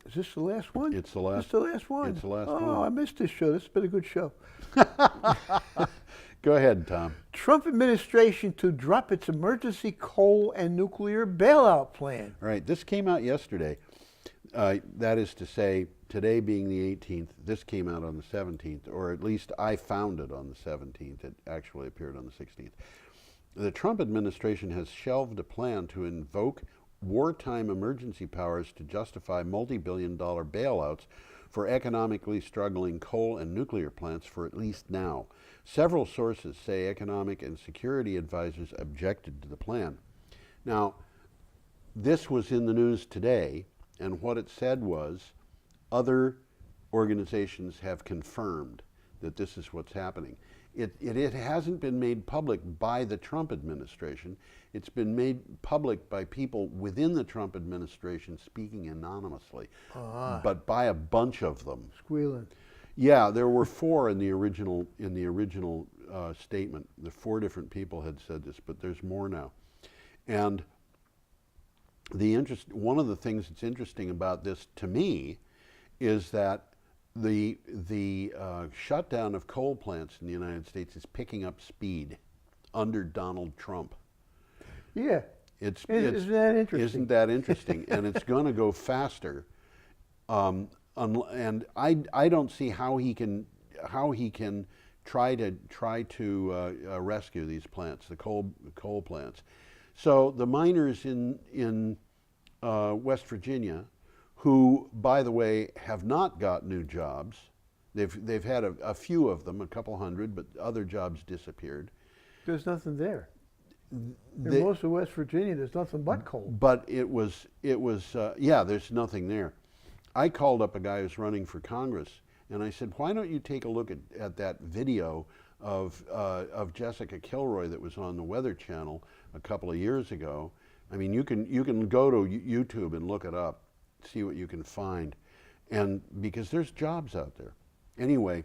Is this the last one? It's the last. It's the last one. It's the last oh, one. I missed this show. This has been a good show. Go ahead, Tom. Trump administration to drop its emergency coal and nuclear bailout plan. All right, this came out yesterday. That is to say, today being the 18th, this came out on the 17th, or at least I found it on the 17th. It actually appeared on the 16th. The Trump administration has shelved a plan to invoke wartime emergency powers to justify multi-billion-dollar bailouts for economically struggling coal and nuclear plants for at least now. Several sources say economic and security advisors objected to the plan. Now, this was in the news today, and what it said was other organizations have confirmed that this is what's happening. It hasn't been made public by the Trump administration. It's been made public by people within the Trump administration speaking anonymously, but by a bunch of them. Squealing. Yeah, there were four in the original statement. The four different people had said this, but there's more now. And one of the things that's interesting about this to me is that the shutdown of coal plants in the United States is picking up speed under Donald Trump. Yeah. Isn't that interesting? Isn't that interesting? And it's going to go faster. And I don't see how he can try to rescue these plants, the coal plants. So the miners in West Virginia, who, by the way, have not got new jobs. They've had a few of them, a couple hundred, but other jobs disappeared. There's nothing there. In most of West Virginia, there's nothing but coal. But it was yeah, there's nothing there. I called up a guy who's running for Congress, and I said, why don't you take a look at that video of Jessica Kilroy that was on the Weather Channel a couple of years ago. I mean, you can go to YouTube and look it up, see what you can find, and because there's jobs out there. Anyway,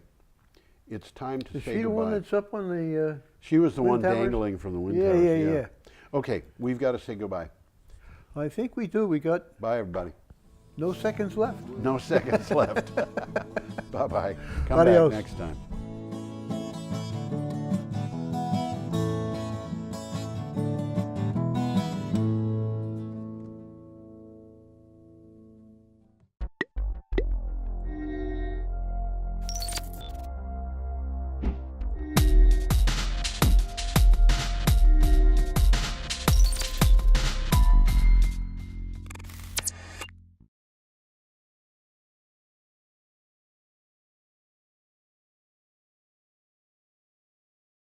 it's time to say goodbye. Is she the one that's up on the She was the one towers? dangling from the wind Yeah, towers. yeah. Okay, we've got to say goodbye. I think we do. We got Bye, everybody. no seconds left. No seconds left. Bye-bye. Come Adios. back next time.